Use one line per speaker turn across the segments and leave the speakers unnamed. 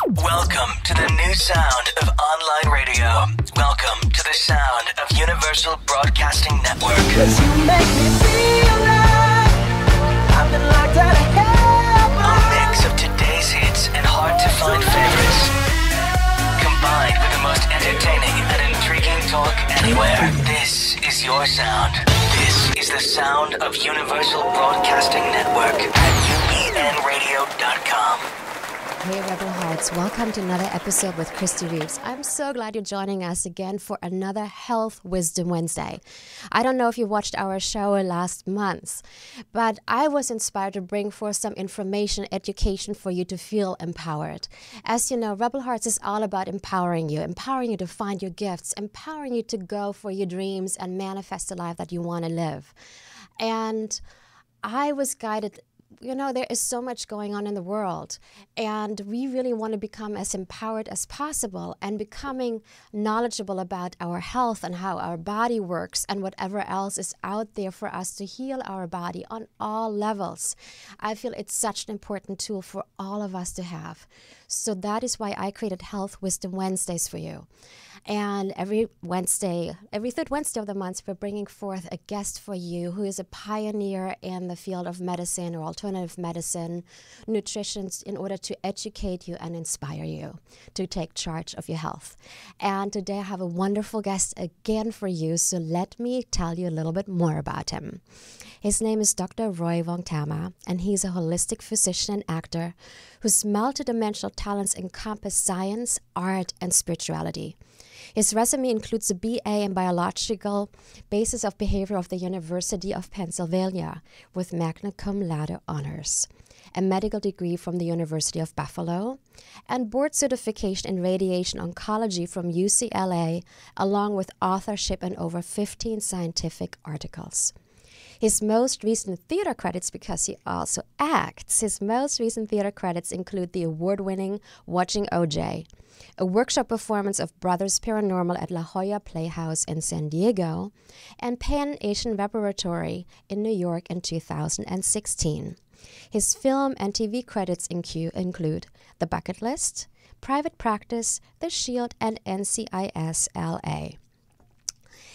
Welcome to the new sound of online radio. Welcome to the sound of Universal Broadcasting Network. 'Cause you make me feel like I've been locked out of heaven. A mix of today's hits and hard-to-find favorites, combined with the most entertaining and intriguing talk anywhere. This is your sound. This is the sound of Universal Broadcasting Network at UBNradio.com.
Hey Rebel Hearts, welcome to another episode with Kristie Reeves. I'm so glad you're joining us again for another Health Wisdom Wednesday. I don't know if you watched our show last month, but I was inspired to bring forth some information, education for you to feel empowered. As you know, Rebel Hearts is all about empowering you to find your gifts, empowering you to go for your dreams and manifest the life that you want to live. And I was guided. You know, there is so much going on in the world, and we really want to become as empowered as possible and becoming knowledgeable about our health and how our body works and whatever else is out there for us to heal our body on all levels. I feel it's such an important tool for all of us to have. So that is why I created Health Wisdom Wednesdays for you. And every third Wednesday of the month, we're bringing forth a guest for you who is a pioneer in the field of medicine or alternative medicine, nutrition, in order to educate you and inspire you to take charge of your health. And today I have a wonderful guest again for you, so let me tell you a little bit more about him. His name is Dr. Roy Vongtama, and he's a holistic physician and actor whose multidimensional talents encompass science, art, and spirituality. His resume includes a BA in Biological Basis of Behavior of the University of Pennsylvania with Magna Cum Laude honors, a medical degree from the University of Buffalo, and board certification in Radiation Oncology from UCLA, along with authorship in over 15 scientific articles. His most recent theater credits, because he also acts, his most recent theater credits include the award-winning Watching OJ, a workshop performance of Brothers Paranormal at La Jolla Playhouse in San Diego, and Asian Repertory in New York in 2016. His film and TV credits include The Bucket List, Private Practice, The Shield, and NCIS LA.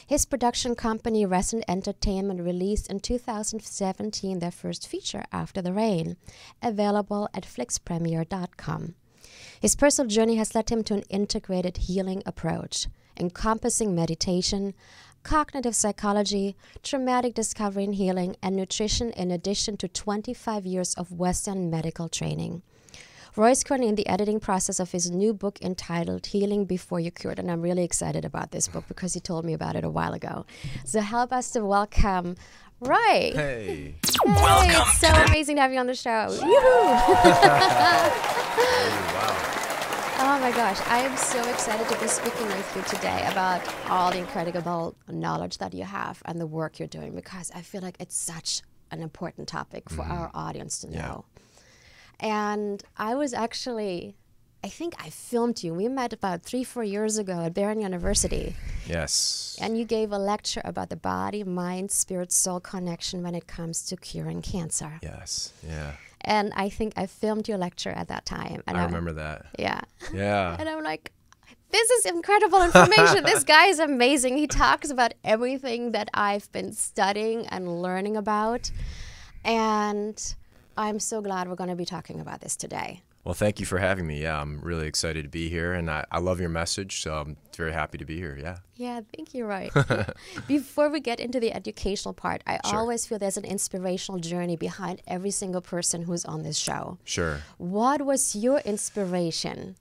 His production company, Resonant Entertainment, released in 2017 their first feature, After the Rain, available at flixpremiere.com. His personal journey has led him to an integrated healing approach, encompassing meditation, cognitive psychology, traumatic discovery and healing, and nutrition, in addition to 25 years of Western medical training. Roy is currently in the editing process of his new book entitled Healing Before You're Cured, and I'm really excited about this book because he told me about it a while ago. So help us to welcome Roy.
Hey.
Welcome.
It's so amazing to have you on the show. Yoo-hoo.
Wow.
Oh my gosh, I am so excited to be speaking with you today about all the incredible knowledge that you have and the work you're doing, because I feel like it's such an important topic for our audience to know. And I was actually, I think I filmed you. We met about 3-4 years ago at Barron University.
Yes.
And you gave a lecture about the body, mind, spirit, soul connection when it comes to curing cancer.
Yes. Yeah.
And I think I filmed your lecture at that time. And
I remember that.
Yeah.
Yeah.
And I'm like, this is incredible information. This guy is amazing. He talks about everything that I've been studying and learning about. And I'm so glad we're going to be talking about this today.
Well, thank you for having me. Yeah, I'm really excited to be here, and I love your message, so I'm very happy to be here. Yeah.
Yeah, thank you, Roy. Before we get into the educational part, I always feel there's an inspirational journey behind every single person who's on this show.
Sure.
What was your inspiration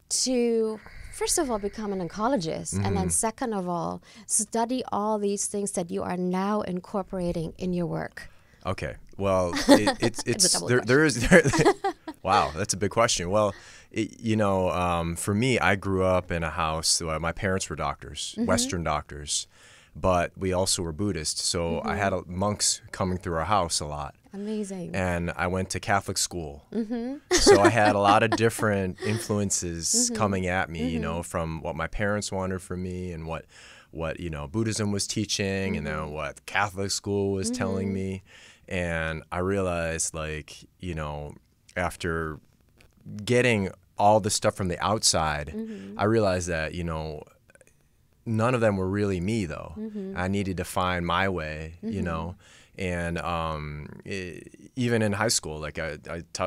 to, first of all, become an oncologist, and then second of all, study all these things that you are now incorporating in your work?
Okay. Well, it's there is wow, that's a big question. Well, for me, I grew up in a house. My parents were doctors, Western doctors, but we also were Buddhist. So I had monks coming through our house a lot.
Amazing.
And I went to Catholic school. So I had a lot of different influences coming at me, from what my parents wanted for me and what Buddhism was teaching, and then what Catholic school was telling me. And I realized, after getting all the stuff from the outside, I realized that, none of them were really me, though. I needed to find my way, and even in high school, like I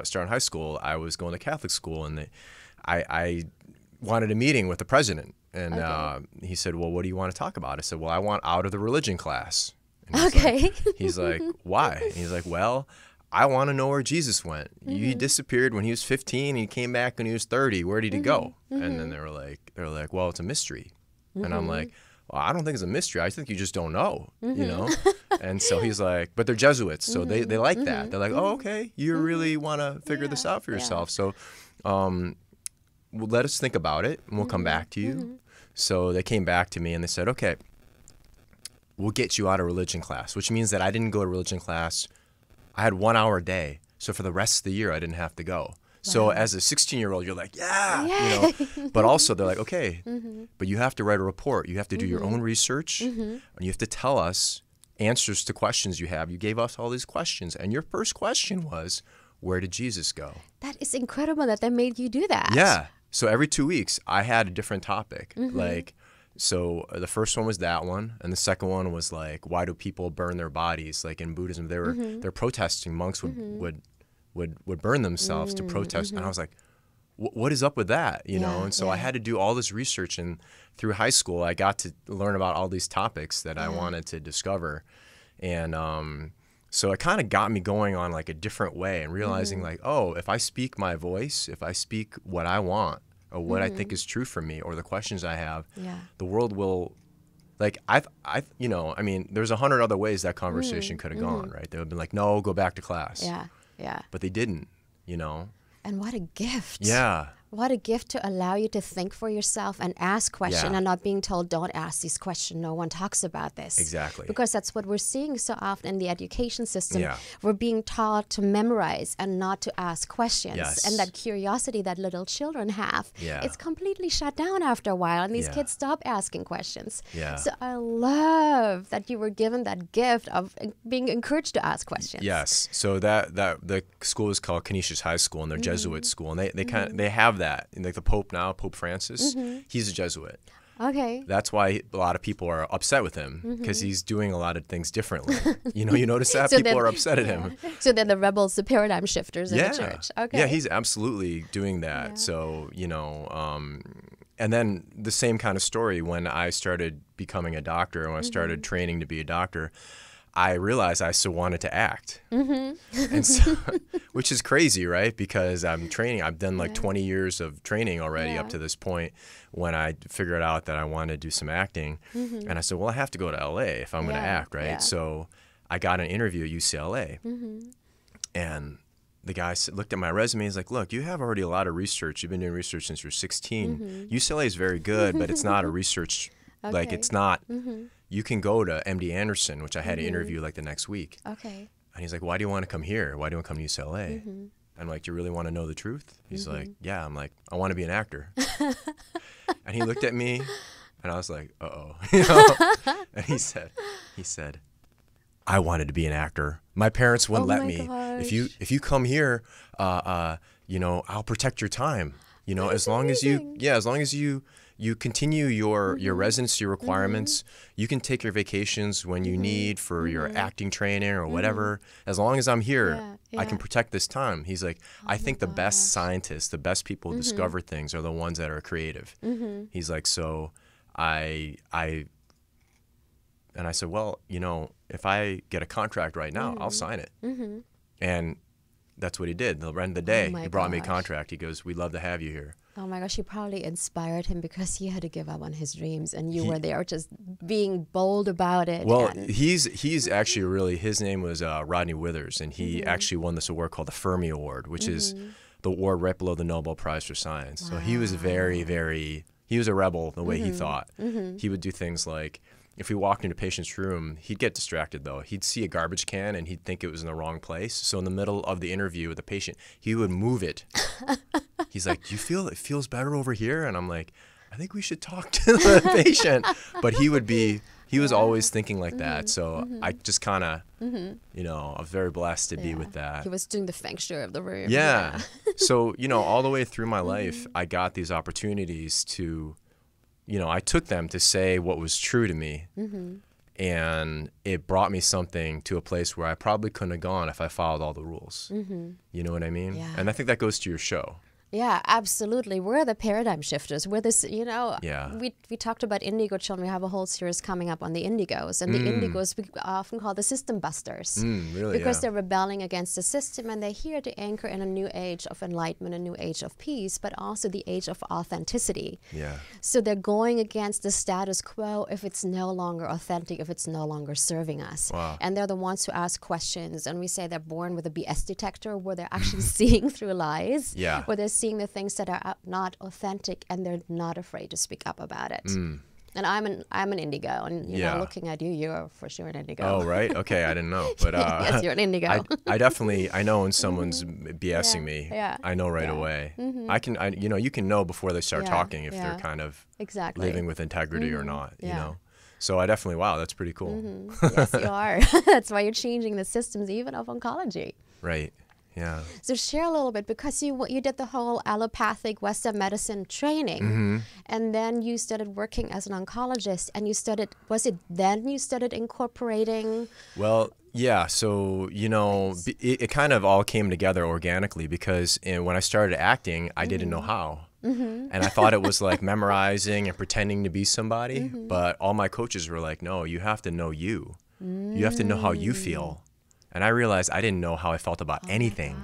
started in high school, I was going to Catholic school, and I wanted a meeting with the president, and he said, well, what do you want to talk about? I said, well, I want out of the religion class. And he's like, why? And he's like, well, I want to know where Jesus went. He disappeared when he was 15. He came back when he was 30. Where did he go? And then they were like, well, it's a mystery. And I'm like, well, I don't think it's a mystery. I think you just don't know, And so he's like, but they're Jesuits, so they like that. They're like, oh, okay, you really want to figure this out for yourself. So well, let us think about it, and we'll come back to you. So they came back to me, and they said, okay, we'll get you out of religion class, which means that I didn't go to religion class. I had 1 hour a day. So for the rest of the year, I didn't have to go. Wow. So as a 16-year-old, you're like, yeah. But also they're like, okay, but you have to write a report. You have to do your own research, and you have to tell us answers to questions you have. You gave us all these questions, and your first question was, where did Jesus go?
That is incredible that they made you do that.
Yeah. So every 2 weeks, I had a different topic. So the first one was that one, and the second one was like, why do people burn their bodies? Like in Buddhism, they're protesting. Monks would burn themselves to protest, and I was like, what is up with that? And so I had to do all this research, and through high school, I got to learn about all these topics that I wanted to discover, and so it kind of got me going on like a different way, and realizing like, oh, if I speak my voice, if I speak what I want, or what I think is true for me, or the questions I have, the world will, like, I mean, there's 100 other ways that conversation could have gone, right? They would have been like, no, go back to class. Yeah. But they didn't,
And what a gift.
Yeah.
What a gift to allow you to think for yourself and ask questions and not being told, don't ask these questions. No one talks about this.
Exactly.
Because that's what we're seeing so often in the education system.
Yeah.
We're being taught to memorize and not to ask questions.
Yes.
And that curiosity that little children have, it's completely shut down after a while. And these kids stop asking questions.
Yeah.
So I love that you were given that gift of being encouraged to ask questions.
Yes. So that the school is called Canisius High School, and they're Jesuit school. And they have that. And like the Pope now, Pope Francis, he's a Jesuit.
Okay.
That's why a lot of people are upset with him, because he's doing a lot of things differently. You notice that?
So
people
then,
are upset at him.
So then the rebels, the paradigm shifters in the church. Okay.
Yeah, he's absolutely doing that. Yeah. So, and then the same kind of story when I started becoming a doctor, when I started training to be a doctor, I realized I still wanted to act, and so, which is crazy, right? Because I'm training. I've done like 20 years of training already up to this point when I figured out that I wanted to do some acting. And I said, well, I have to go to LA if I'm going to act, right? Yeah. So I got an interview at UCLA, and the guy looked at my resume. He's like, look, you have already a lot of research. You've been doing research since you're 16. UCLA is very good, but it's not a research, like it's not. You can go to MD Anderson, which I had to interview like the next week. Okay. And he's like, why do you want to come here? Why do you want to come to UCLA? I'm like, do you really want to know the truth? He's like, yeah. I'm like, I want to be an actor. And he looked at me, and I was like, uh-oh. And he said, I wanted to be an actor. My parents wouldn't let me. Gosh. If you come here, I'll protect your time. As long as you continue your residency requirements, you can take your vacations when you need for your acting training or whatever. As long as I'm here, I can protect this time. He's like, I think the best scientists, the best people who discover things are the ones that are creative. He's like, so I said, well, if I get a contract right now, I'll sign it. And that's what he did. The end of the day, he brought me a contract. He goes, we'd love to have you here.
Oh my gosh, you probably inspired him because he had to give up on his dreams, and you were there just being bold about it.
Well, he's actually really, his name was Rodney Withers, and he actually won this award called the Fermi Award, which is the award right below the Nobel Prize for Science. Wow. So he was he was a rebel the way he thought. He would do things like, if we walked into a patient's room, he'd get distracted though. He'd see a garbage can and he'd think it was in the wrong place. So in the middle of the interview with the patient, he would move it. He's like, do you feel it feels better over here? And I'm like, I think we should talk to the patient. But he would be he was always thinking like that. So I just kind of, you know, I was very blessed to be with that.
He was doing the feng shui of the room.
Yeah. So, you know, all the way through my life, I got these opportunities to, you know, I took them to say what was true to me. And it brought me something to a place where I probably couldn't have gone if I followed all the rules. You know what I mean?
Yeah.
And I think that goes to your show.
Yeah, absolutely. We're the paradigm shifters. We're this, you know,
Yeah.
we talked about Indigo Children. We have a whole series coming up on the Indigos. And the Indigos we often call the system busters.
Really?
Because they're rebelling against the system, and they're here to anchor in a new age of enlightenment, a new age of peace, but also the age of authenticity.
Yeah.
So they're going against the status quo if it's no longer authentic, if it's no longer serving us.
Wow.
And they're the ones who ask questions. And we say they're born with a BS detector where they're actually seeing through lies.
Yeah.
Where they're seeing the things that are not authentic, and they're not afraid to speak up about it. And I'm an indigo, and you know, looking at you, you're for sure an indigo.
Oh, right. Okay, I didn't know, but
yes, you're an indigo.
I definitely know when someone's BSing me.
Yeah.
I know right away. You know, you can know before they start talking if they're kind of living with integrity or not. You know. So I definitely, wow, that's pretty cool.
Yes, you are. That's why you're changing the systems even of oncology.
Right. Yeah.
So share a little bit, because you did the whole allopathic Western medicine training, and then you started working as an oncologist, and you started, was it then you started incorporating?
Well, yeah. So, you know, it kind of all came together organically, because when I started acting, I didn't know how. And I thought it was like memorizing and pretending to be somebody, but all my coaches were like, no, you have to know you. You have to know how you feel. And I realized I didn't know how I felt about anything.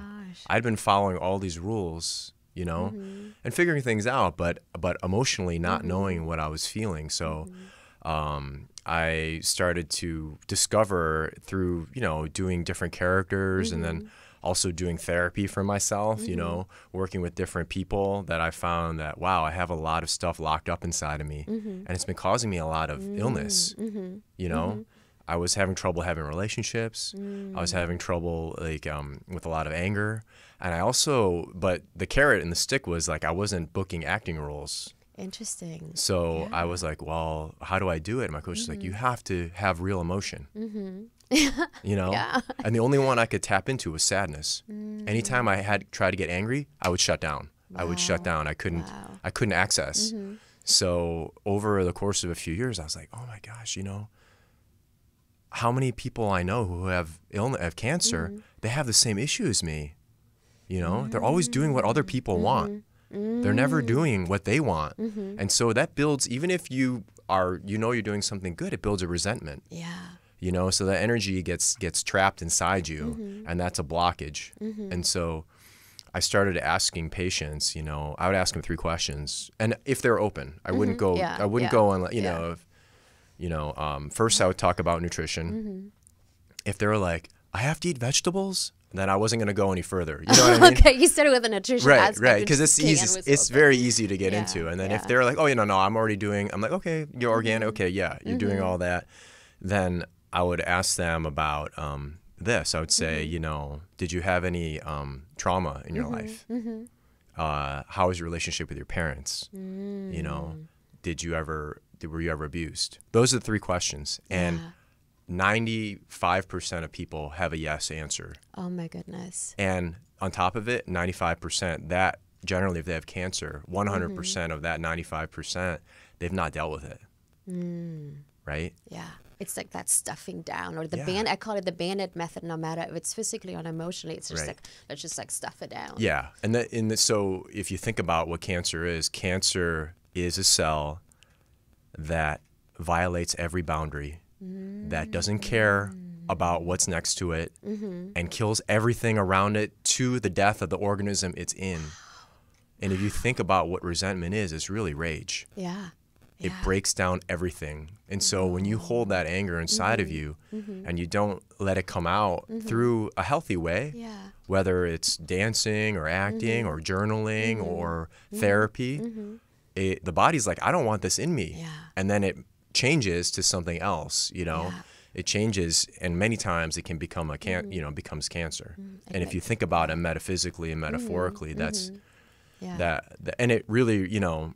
I'd been following all these rules, you know, and figuring things out, but emotionally not knowing what I was feeling. So I started to discover through, you know, doing different characters and then also doing therapy for myself, you know, working with different people, that I found that, wow, I have a lot of stuff locked up inside of me. And it's been causing me a lot of illness, you know. I was having trouble having relationships. I was having trouble like with a lot of anger. And I also, but the carrot and the stick was like I wasn't booking acting roles.
Interesting.
So I was like, well, how do I do it? And my coach was like, you have to have real emotion. You know? And the only one I could tap into was sadness. Anytime I had tried to get angry, I would shut down. I would shut down. I couldn't access. So over the course of a few years, I was like, oh my gosh, you know, how many people I know who have cancer, they have the same issue as me. You know, they're always doing what other people want. They're never doing what they want. And so that builds, even if you know you're doing something good, it builds a resentment.
Yeah.
You know, so that energy gets trapped inside you, and that's a blockage. And so I started asking patients, you know, I would ask them 3 questions, and if they're open, I wouldn't go, go on, you know, if, you know, first I would talk about nutrition. If they were like, I have to eat vegetables, then I wasn't going to go any further. You know what I mean?
Okay, you started with a nutrition aspect.
Right, because it's easy. It's very easy to get into. And then if they're like, oh, you know, no, I'm already doing, I'm like, okay, you're organic. Okay, yeah, you're doing all that. Then I would ask them about this. I would say, you know, did you have any trauma in your life? How was your relationship with your parents? You know, were you ever abused? Those are the 3 questions. And 95% of people have a yes answer.
Oh my goodness.
And on top of it, 95%, that generally if they have cancer, 100% of that 95%, they've not dealt with it. Right? Yeah.
It's like that stuffing down, or the I call it the Band-Aid method. No matter if it's physically or emotionally, it's just like, let's just like stuff it down.
Yeah. And so if you think about what cancer is a cell that violates every boundary, that doesn't care about what's next to it, and kills everything around it to the death of the organism it's in. And if you think about what resentment is, it's really rage.
Yeah.
It breaks down everything. And so when you hold that anger inside of you and you don't let it come out through a healthy way, whether it's dancing or acting or journaling or therapy, the body's like, I don't want this in me. And then it changes to something else, you know. It changes, and many times it can become becomes cancer. And if you think about it metaphysically and metaphorically, that's that, and it really, you know,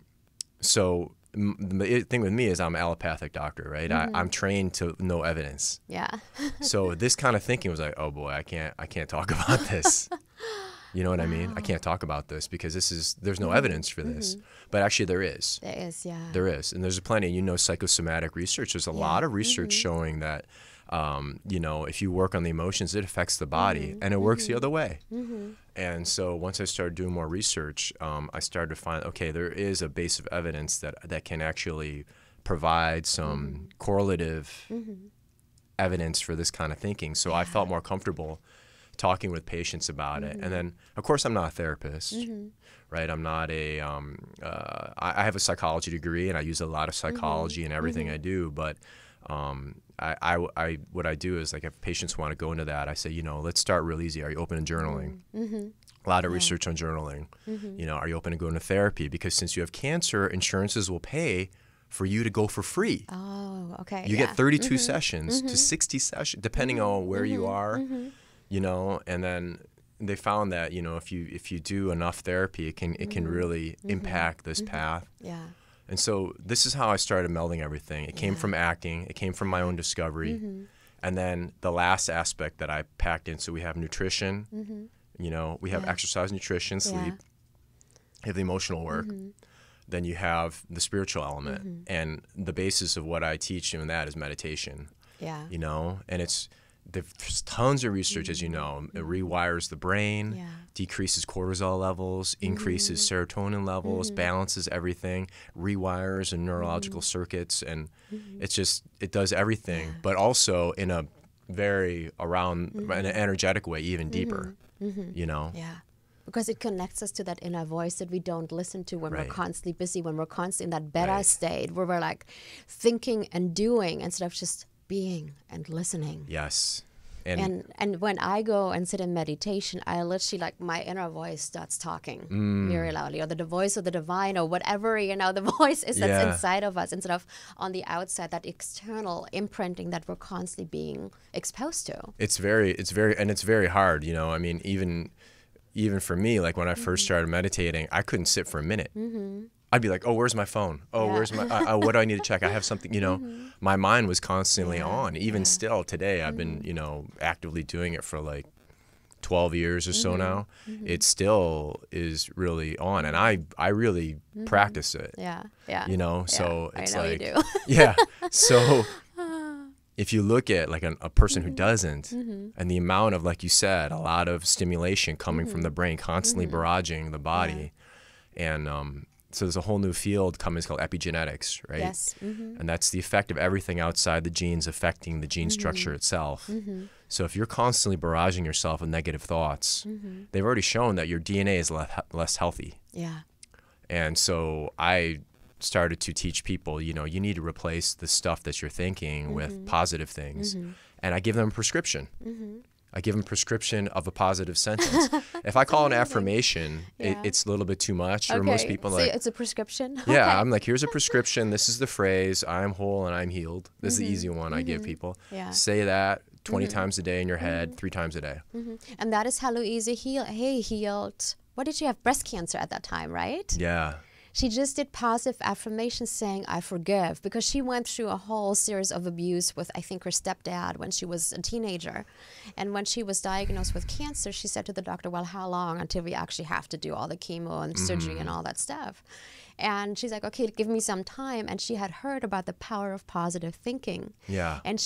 so the thing with me is I'm an allopathic doctor, right? I'm trained to no evidence.
Yeah.
So this kind of thinking was like, oh boy, I can't talk about this. You know what I mean? I can't talk about this because there's no evidence for this. But actually there is.
There is, yeah.
There is. And there's plenty, psychosomatic research. There's a lot of research showing that, if you work on the emotions, it affects the body, and it works the other way. And so once I started doing more research, I started to find, okay, there is a base of evidence that can actually provide some correlative evidence for this kind of thinking. So I felt more comfortable talking with patients about it. And then, of course, I'm not a therapist, right? I'm not I have a psychology degree, and I use a lot of psychology in everything I do, but what I do is, like, if patients want to go into that, I say, let's start real easy. Are you open to journaling? A lot of research on journaling. Are you open to going to therapy? Because since you have cancer, insurances will pay for you to go for free.
Oh, okay.
You get 32 sessions to 60 sessions, depending on where you are, and then they found that, if you do enough therapy, it can really impact this path.
Yeah.
And so this is how I started melding everything. It came from acting. It came from my own discovery. And then the last aspect that I packed in, so we have nutrition, we have exercise, nutrition, sleep, you have the emotional work. Then you have the spiritual element. And the basis of what I teach in that is meditation.
Yeah.
And there's tons of research, as you know. It rewires the brain, decreases cortisol levels, increases serotonin levels, balances everything, rewires and neurological circuits, and it does everything, but also in a very in an energetic way, even deeper,
Yeah. Because it connects us to that inner voice that we don't listen to when we're constantly busy, when we're constantly in that beta state where we're like thinking and doing instead of just being and listening.
Yes.
And when I go and sit in meditation, I literally, like, my inner voice starts talking very loudly, or the voice of the divine, or whatever, the voice is that's inside of us, instead of on the outside, that external imprinting that we're constantly being exposed to.
It's very hard, I mean, even for me, like when I first started meditating, I couldn't sit for a minute. I'd be like, oh, where's my phone? Oh, where's my, what do I need to check? I have something, my mind was constantly on. Even still today, I've been, actively doing it for like 12 years or so now. It still is really on. And I really practice it.
Yeah.
So it's like,
you do.
yeah. So if you look at like a person who doesn't, and the amount of, like you said, a lot of stimulation coming from the brain, constantly barraging the body. And, so there's a whole new field coming. It's called epigenetics, right?
Yes.
And that's the effect of everything outside the genes affecting the gene structure itself. So if you're constantly barraging yourself with negative thoughts, they've already shown that your DNA is less healthy.
Yeah.
And so I started to teach people, you need to replace the stuff that you're thinking with positive things. And I give them a prescription. I give them a prescription of a positive sentence. If I call an affirmation, it's a little bit too much. Or most people
so
like,
it's a prescription?
Yeah, I'm like, here's a prescription. This is the phrase, I'm whole and I'm healed. This is the easy one I give people.
Yeah.
Say that 20 times a day in your head, 3 times a day.
And that is how Louise healed. What did she have? Breast cancer at that time, right?
Yeah.
She just did positive affirmations saying, I forgive, because she went through a whole series of abuse with, I think, her stepdad when she was a teenager. And when she was diagnosed with cancer, she said to the doctor, well, how long until we actually have to do all the chemo and surgery and all that stuff? And she's like, okay, give me some time. And she had heard about the power of positive thinking.
Yeah.
And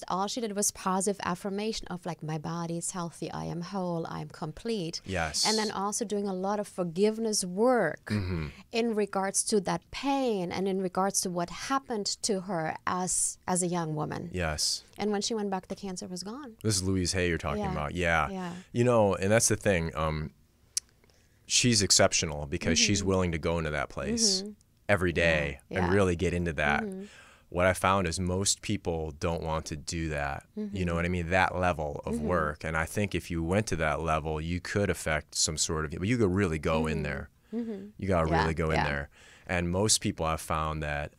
all she did was positive affirmation of, like, my body is healthy, I am whole, I am complete.
Yes.
And then also doing a lot of forgiveness work in regards to that pain and in regards to what happened to her as a young woman.
Yes.
And when she went back, the cancer was gone.
This is Louise Hay you're talking about. Yeah.
Yeah.
And that's the thing. She's exceptional because she's willing to go into that place every day and really get into that. What I found is most people don't want to do that. You know what I mean? That level of work. And I think if you went to that level, you could affect some sort of, but you could really go in there. You got to really go in there. And most people have found that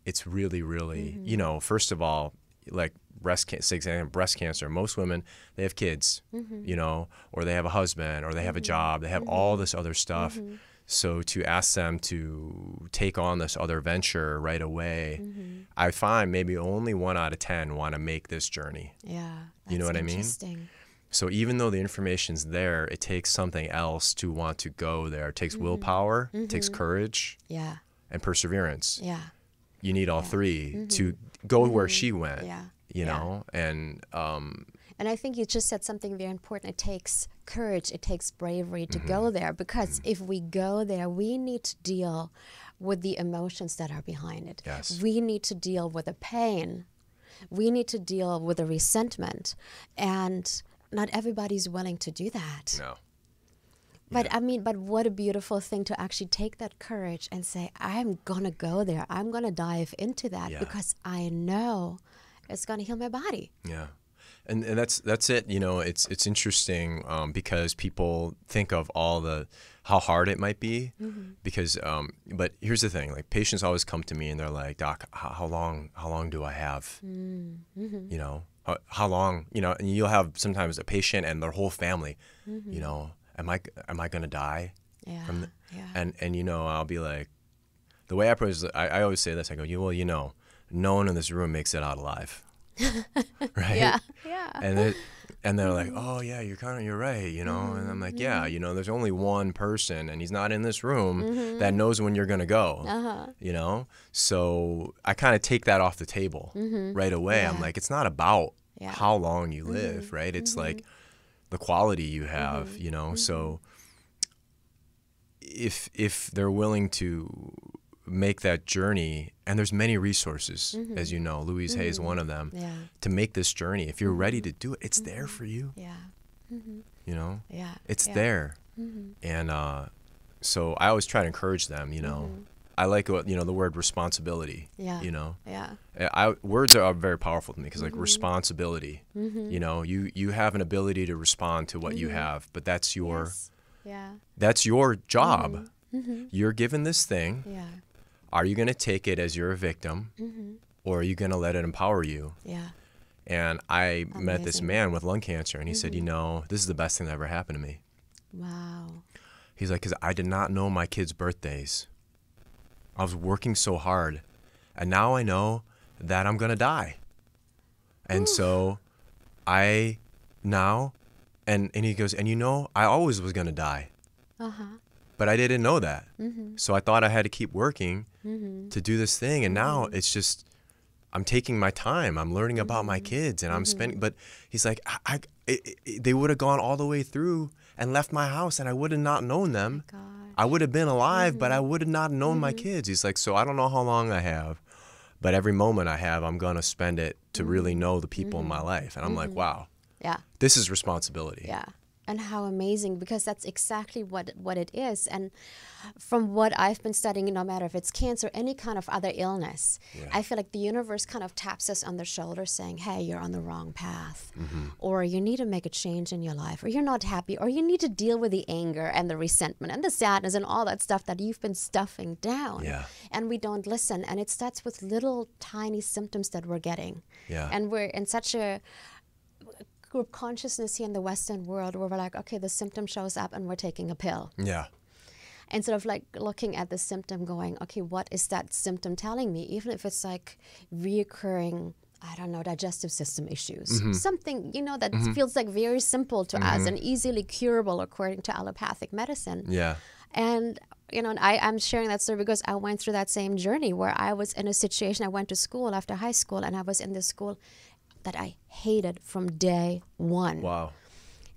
it's really, really, first of all, like breast cancer, most women, they have kids, or they have a husband, or they have a job, they have all this other stuff. So to ask them to take on this other venture right away, I find maybe only 1 out of 10 want to make this journey.
Yeah.
You know what I mean?
Interesting.
So even though the information's there, it takes something else to want to go there. It takes willpower, it takes courage, and perseverance.
Yeah.
You need all three to go where she went.
Yeah.
You know,
and I think you just said something very important. It takes courage, it takes bravery to go there, because if we go there, we need to deal with the emotions that are behind it.
Yes.
We need to deal with the pain. We need to deal with the resentment, and not everybody's willing to do that.
No.
But I mean, but what a beautiful thing to actually take that courage and say, I'm going to go there. I'm going to dive into that because I know it's going to heal my body.
Yeah. And that's it. You know, it's interesting because people think of how hard it might be because, but here's the thing, like patients always come to me and they're like, Doc, how long do I have? You know, how long, you know, and you'll have sometimes a patient and their whole family, you know, am I going to die?
Yeah.
And, you know, I'll be like, the way I approach it, I always say this, I go, well, you know, no one in this room makes it out alive. Right?
Yeah.
And they're like, oh yeah, you're right, you know. And I'm like, yeah, you know, there's only one person, and he's not in this room that knows when you're gonna go. You know, so I kind of take that off the table right away. I'm like, it's not about how long you live, right? It's like the quality you have, you know. So if they're willing to make that journey, and there's many resources, as you know, Louise Hay is one of them, to make this journey. If you're ready to do it, it's there for you. You know, it's there. And so I always try to encourage them, you know. I like, you know, the word responsibility, you know. Words are very powerful to me because like responsibility, you know, you have an ability to respond to what you have, but that's your job. You're given this thing. Are you going to take it as you're a victim, or are you going to let it empower you? And I met this man with lung cancer, and he said, you know, this is the best thing that ever happened to me.
Wow.
He's like, because I did not know my kids' birthdays. I was working so hard, and now I know that I'm going to die. And so and he goes, and you know, I always was going to die. But I didn't know that. So I thought I had to keep working to do this thing. And now it's just, I'm taking my time. I'm learning about my kids, and I'm spending, but he's like, they would have gone all the way through and left my house, and I would have not known them. I would have been alive, but I would have not known my kids. He's like, so I don't know how long I have, but every moment I have, I'm going to spend it to really know the people in my life. And I'm like, wow, this is responsibility.
And how amazing, because that's exactly what it is. And from what I've been studying, no matter if it's cancer, any kind of other illness, I feel like the universe kind of taps us on the shoulder saying, hey, you're on the wrong path, or you need to make a change in your life, or you're not happy, or you need to deal with the anger and the resentment and the sadness and all that stuff that you've been stuffing down. And we don't listen. And it starts with little tiny symptoms that we're getting. And we're in such a group consciousness here in the Western world where we're like, okay, the symptom shows up and we're taking a pill. Instead of like looking at the symptom going, okay, what is that symptom telling me? Even if it's like reoccurring, I don't know, digestive system issues. Something, you know, that feels like very simple to us and easily curable according to allopathic medicine. And, you know, and I'm sharing that story because I went through that same journey where I was in a situation, I went to school after high school, and I was in this school that I hated from day one.
Wow.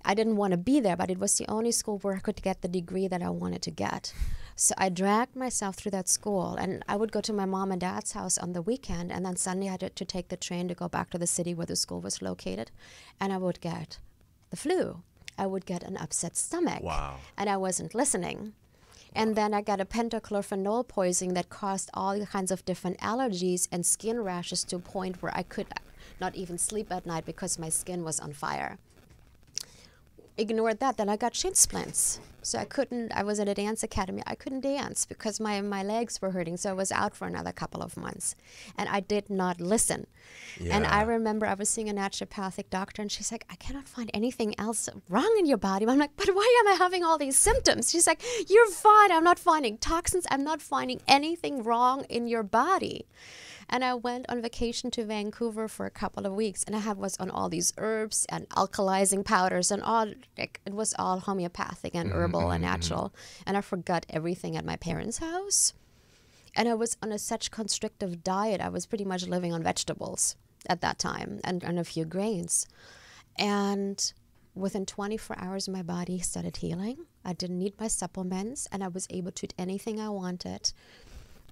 I didn't want to be there, but it was the only school where I could get the degree that I wanted to get. So I dragged myself through that school, and I would go to my mom and dad's house on the weekend, and then Sunday I had to take the train to go back to the city where the school was located, and I would get the flu. I would get an upset stomach.
Wow.
And I wasn't listening. And then I got a pentachlorophenol poisoning that caused all kinds of different allergies and skin rashes to a point where I could not even sleep at night because my skin was on fire. ignored that. Then I got shin splints. So I was at a dance academy. I couldn't dance because my legs were hurting. So I was out for another couple of months. And I did not listen.
Yeah.
And I remember I was seeing a naturopathic doctor, and she's like, I cannot find anything else wrong in your body. I'm like, but why am I having all these symptoms? She's like, you're fine. I'm not finding toxins. I'm not finding anything wrong in your body. And I went on vacation to Vancouver for a couple of weeks, and I was on all these herbs and alkalizing powders and all. Like, it was all homeopathic and herbal and natural. And I forgot everything at my parents' house. And I was on such constrictive diet. I was pretty much living on vegetables at that time and a few grains. And within 24 hours, my body started healing. I didn't need my supplements, and I was able to eat anything I wanted.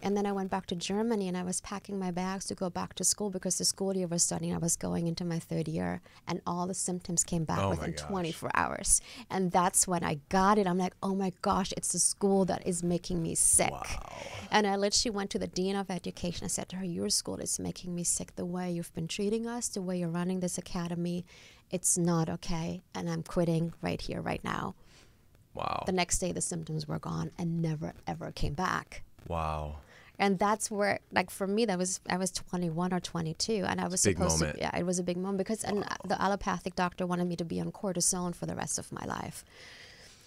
And then I went back to Germany, and I was packing my bags to go back to school because the school year was starting. I was going into my 3rd year, and all the symptoms came back within 24 hours. And that's when I got it. I'm like, oh my gosh, it's the school that is making me sick.
Wow.
And I literally went to the dean of education. I said to her, your school is making me sick. The way you've been treating us, the way you're running this academy, it's not okay. And I'm quitting right here, right now.
Wow.
The next day, the symptoms were gone and never, ever came back.
Wow.
And that's where, like, for me, I was 21 or 22, and I was supposed to. Yeah, it was a big moment because the allopathic doctor wanted me to be on cortisone for the rest of my life.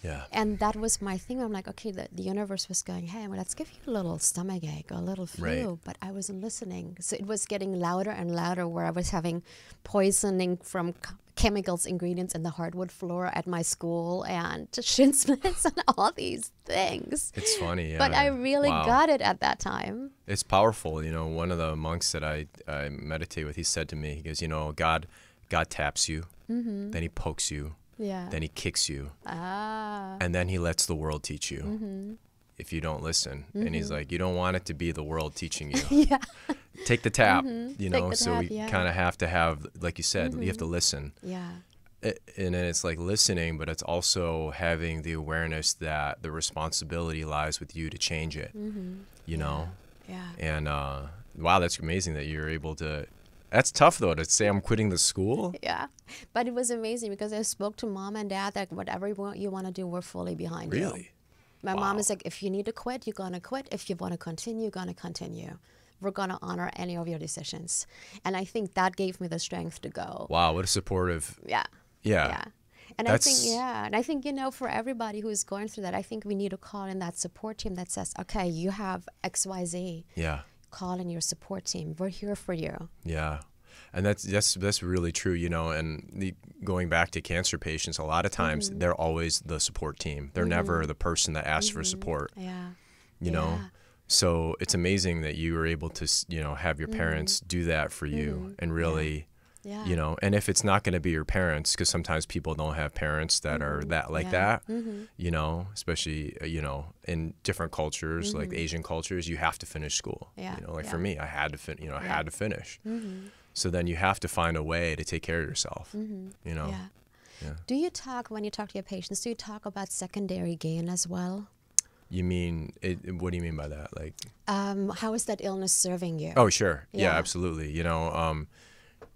Yeah.
And that was my thing. I'm like, okay, the universe was going, hey, well, let's give you a little stomach ache, a little flu.
Right.
But I wasn't listening. So it was getting louder and louder, where I was having poisoning from chemicals, ingredients in the hardwood floor at my school, and shin splints and all these things.
It's funny. Yeah.
But I really got it at that time.
It's powerful. You know, one of the monks that I meditate with, he said to me, he goes, you know, God taps you, then he pokes you, then he kicks you, and then he lets the world teach you if you don't listen. And he's like, you don't want it to be the world teaching you. Take the tap, you know, so we kind of have to have, like you said, you have to listen.
Yeah.
And then it's like listening, but it's also having the awareness that the responsibility lies with you to change it, you know?
Yeah.
And wow, that's amazing that you're able to. That's tough, though, to say I'm quitting the school.
Yeah. But it was amazing because I spoke to mom and dad that whatever you want to do, we're fully behind you.
Really?
My mom is like, if you need to quit, you're going to quit. If you want to continue, you're going to continue. We're going to honor any of your decisions. And I think that gave me the strength to go.
Wow, what a supportive.
Yeah. And I think, you know, for everybody who is going through that, I think we need to call in that support team that says, okay, you have XYZ.
Yeah.
Call in your support team. We're here for you.
Yeah. And that's really true, you know, and going back to cancer patients, a lot of times they're always the support team. They're never the person that asks for support.
Yeah.
You know? So it's amazing that you were able to, you know, have your parents do that for you and really, you know, and if it's not going to be your parents, because sometimes people don't have parents that are that like that, you know, especially, you know, in different cultures, like Asian cultures, you have to finish school. You know, like for me, I had to, I had to finish. So then you have to find a way to take care of yourself, you know. Yeah.
Do you talk, when you talk to your patients, do you talk about secondary gain as well?
You mean, what do you mean by that? Like,
how is that illness serving you?
Oh, sure. Yeah, absolutely. You know,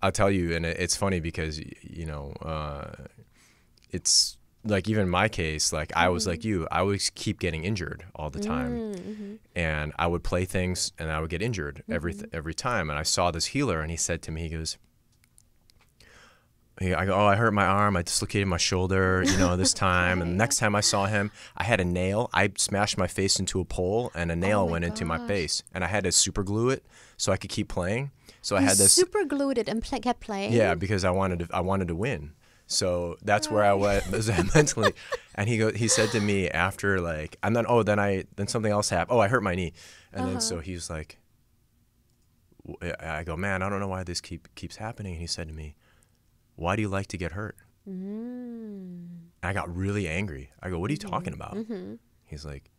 I'll tell you, and it's funny because, you know, it's like even in my case, like I was like you, I would keep getting injured all the time. And I would play things and I would get injured every time. And I saw this healer and he said to me, he goes, I go, oh, I hurt my arm. I dislocated my shoulder, you know, this time. And the next time I saw him, I had a nail. I smashed my face into a pole and a nail went into my face. And I had to super glue it so I could keep playing. So I had this
super glued it and kept playing.
Yeah, because I wanted to win. So that's where I was mentally. And he said to me after, like, and then then something else happened. Oh, I hurt my knee. And then so he's like, I go, man, I don't know why this keeps happening. And he said to me, why do you like to get hurt? And I got really angry. I go, what are you talking about? He's like,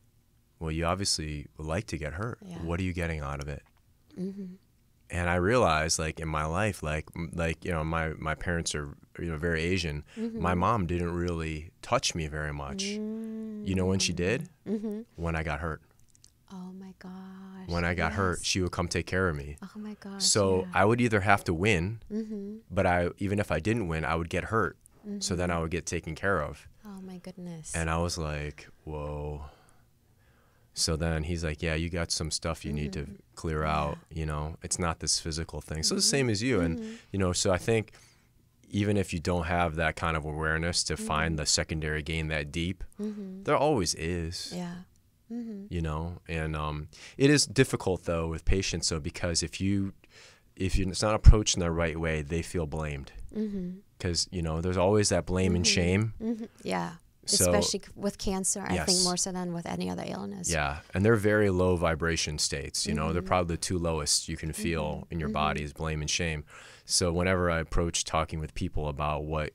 well, you obviously like to get hurt. What are you getting out of it? And I realized, like, in my life, like you know, my parents are, you know, very Asian. My mom didn't really touch me very much. You know when she did? When I got hurt.
Oh my gosh.
When I got hurt, she would come take care of me.
Oh my gosh.
So I would either have to win, but even if I didn't win, I would get hurt. So then I would get taken care of.
Oh my goodness.
And I was like, whoa. So then he's like, yeah, you got some stuff you need to clear out, you know, it's not this physical thing. So the same as you. And, you know, so I think even if you don't have that kind of awareness to find the secondary gain that deep, there always is.
Yeah.
You know, and it is difficult though with patients though, because if it's not approached in the right way, they feel blamed. Because, you know, there's always that blame and shame.
Yeah.
So,
especially with cancer, I think more so than with any other illness.
Yeah, and they're very low vibration states. You know, they're probably the two lowest you can feel in your body is blame and shame. So whenever I approach talking with people about what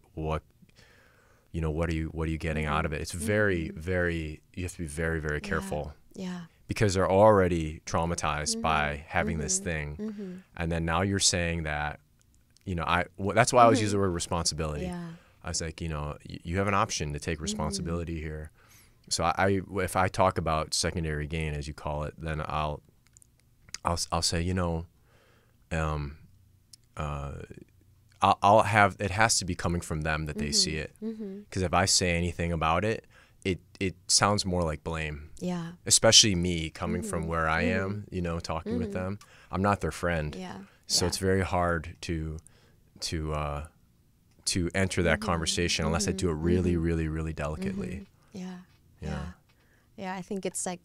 you know, what are you getting out of it, it's very, very, you have to be very, very careful.
Yeah.
Because they're already traumatized by having this thing, and then now you're saying that, you know, that's why I always use the word responsibility.
Yeah.
I was like, you know, you have an option to take responsibility here. So if I talk about secondary gain, as you call it, then I'll say, you know, I'll have, it has to be coming from them that they see it. Because if I say anything about it, it sounds more like blame. Yeah. Especially me coming from where I am, you know, talking with them. I'm not their friend. Yeah. So it's very hard to enter that conversation unless I do it really, really, really delicately.
Yeah, I think it's like,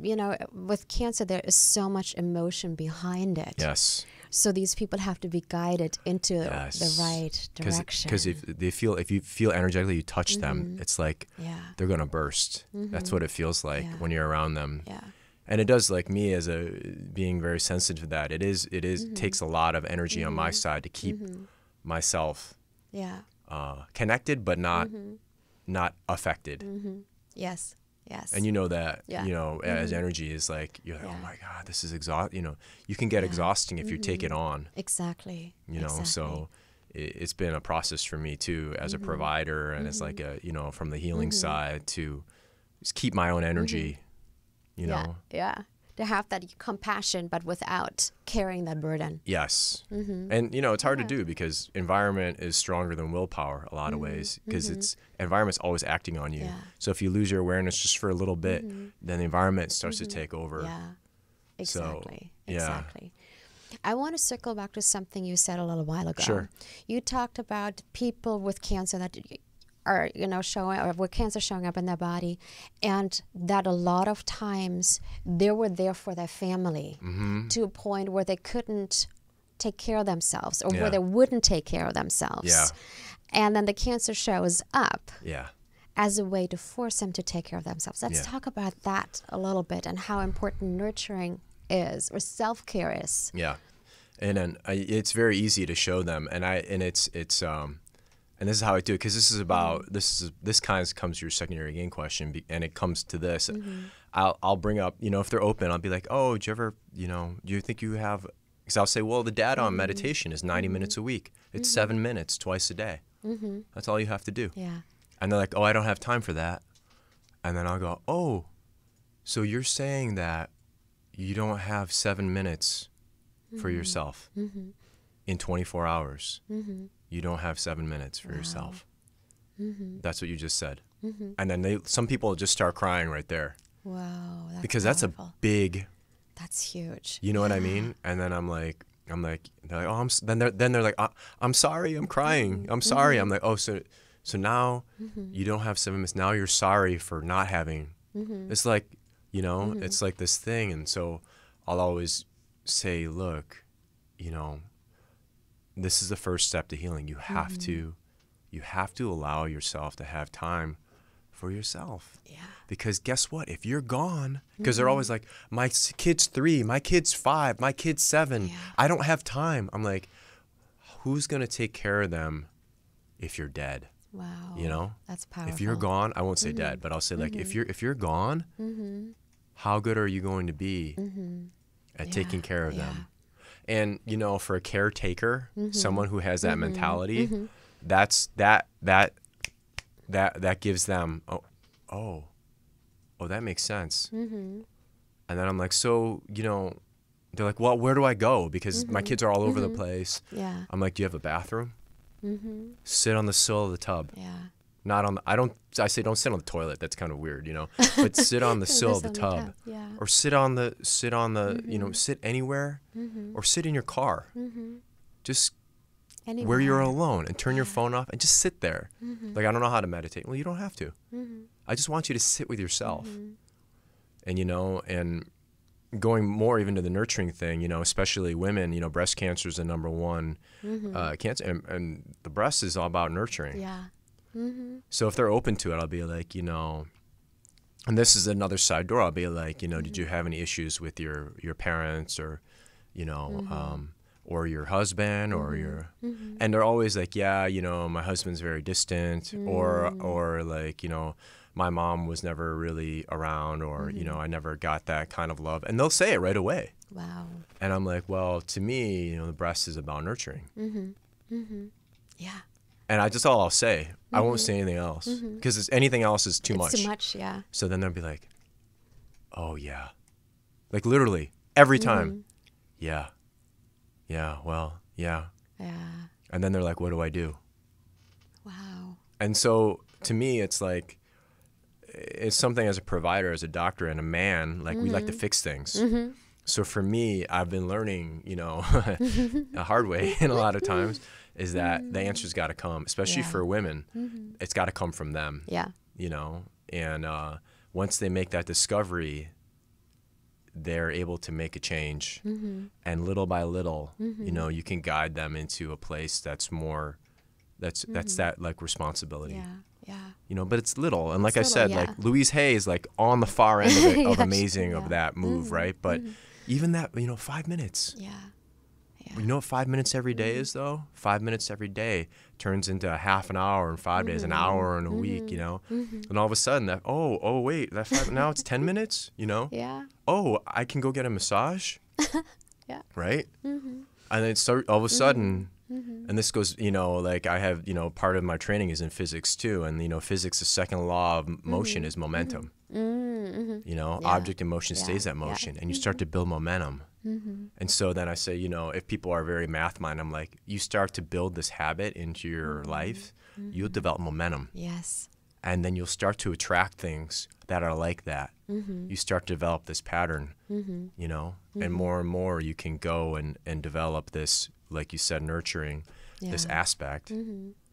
you know, with cancer, there is so much emotion behind it.
Yes.
So these people have to be guided into the right direction.
Because if you feel energetically, you touch them, it's like they're going to burst. That's what it feels like when you're around them. Yeah. And it does, like me as being very sensitive to that. It takes a lot of energy on my side to keep myself connected, but not affected. Yes. And you know that, you know, as energy is like, you're like, oh my God, this is you know, you can get exhausting if you take it on. Exactly. You know, so it's been a process for me too, as a provider and as like you know, from the healing side to just keep my own energy, you know.
Yeah. To have that compassion, but without carrying that burden.
Yes. And, you know, it's hard to do because environment is stronger than willpower a lot of ways, because environment's always acting on you. So if you lose your awareness just for a little bit, then the environment starts to take over. Yeah,
exactly. So, exactly. I want to circle back to something you said a little while ago. Sure. You talked about people with cancer that are, you know, with cancer showing up in their body, and that a lot of times they were there for their family to a point where they couldn't take care of themselves, or where they wouldn't take care of themselves. Yeah. And then the cancer shows up as a way to force them to take care of themselves. Let's talk about that a little bit, and how important nurturing is, or self-care is. Yeah.
And then it's very easy to show them, and it's and this is how I do it, because this is about this kind of comes to your secondary gain question, and it comes to this. I'll bring up, you know, if they're open, I'll be like, oh, do you think you have? Because I'll say, well, the data on meditation is 90 minutes a week. It's 7 minutes twice a day. That's all you have to do. Yeah. And they're like, oh, I don't have time for that. And then I'll go, oh, so you're saying that you don't have 7 minutes for yourself in 24 hours. You don't have 7 minutes for yourself. That's what you just said. And then some people just start crying right there. Wow, that's because powerful. That's a big.
That's huge.
You know what I mean? And then I'm like, they're like, oh, then they're like, I'm sorry, I'm crying, I'm sorry. I'm like, oh, so now you don't have 7 minutes. Now you're sorry for not having. It's like, you know, it's like this thing, and so I'll always say, look, you know, this is the first step to healing. You have to allow yourself to have time for yourself. Yeah. Because guess what? If you're gone, because they're always like, my kid's 3, my kid's 5, my kid's 7. Yeah. I don't have time. I'm like, who's gonna take care of them if you're dead? Wow. You know? That's powerful. If you're gone, I won't say dead, but I'll say like, if you're gone, how good are you going to be at taking care of them? And, you know, for a caretaker, someone who has that mentality, that gives them, oh, that makes sense. And then I'm like, so, you know, they're like, well, where do I go? Because my kids are all over the place. Yeah. I'm like, do you have a bathroom? Sit on the sill of the tub.
Yeah.
Not on the, I say don't sit on the toilet. That's kind of weird, you know. But sit on the sill of the tub.
Yeah.
Or sit on the you know, sit anywhere, or sit in your car. Just anywhere. Where you're alone, and turn your phone off and just sit there. Like, I don't know how to meditate. Well, you don't have to. I just want you to sit with yourself. And, you know, and going more even to the nurturing thing, you know, especially women, you know, breast cancer is the #1 cancer, and the breast is all about nurturing.
Yeah.
So if they're open to it, I'll be like, you know, and this is another side door. I'll be like, you know, did you have any issues with your parents, or, you know, or your husband, or your, and they're always like, yeah, you know, my husband's very distant, or like, you know, my mom was never really around, or, you know, I never got that kind of love. And they'll say it right away.
Wow.
And I'm like, well, to me, you know, the breast is about nurturing.
Yeah.
And that's all I'll say. I won't say anything else, because anything else is too much.
It's too much, yeah.
So then they'll be like, oh, yeah. Like, literally, every time. Yeah. Yeah, well, yeah.
Yeah.
And then they're like, what do I do?
Wow.
And so, to me, it's like, it's something as a provider, as a doctor, and a man, like, we like to fix things. So for me, I've been learning, you know, a hard way, and a lot of times, is that the answer's got to come, especially for women. It's got to come from them.
Yeah.
You know, and once they make that discovery, they're able to make a change, and little by little, you know, you can guide them into a place that's more, that's that like responsibility.
Yeah. Yeah.
You know, but it's little, and like I said, like Louise Hay is like on the far end of, it, of amazing of that move, right? But even that, you know, 5 minutes.
Yeah.
You know what 5 minutes every day is, though? 5 minutes every day turns into a half an hour in 5 days, an hour in a week, you know? And all of a sudden, that, oh, wait, now it's 10 minutes, you know?
Yeah.
Oh, I can go get a massage?
Yeah.
Right? And then all of a sudden, and this goes, you know, like I have, you know, part of my training is in physics, too. And, you know, physics, the second law of motion is momentum. You know, object in motion stays at motion, and you start to build momentum. And so then I say, you know, if people are very math-minded, I'm like, you start to build this habit into your life, you'll develop momentum.
Yes.
And then you'll start to attract things that are like that. You start to develop this pattern, you know, and more you can go and develop this, like you said, nurturing, this aspect.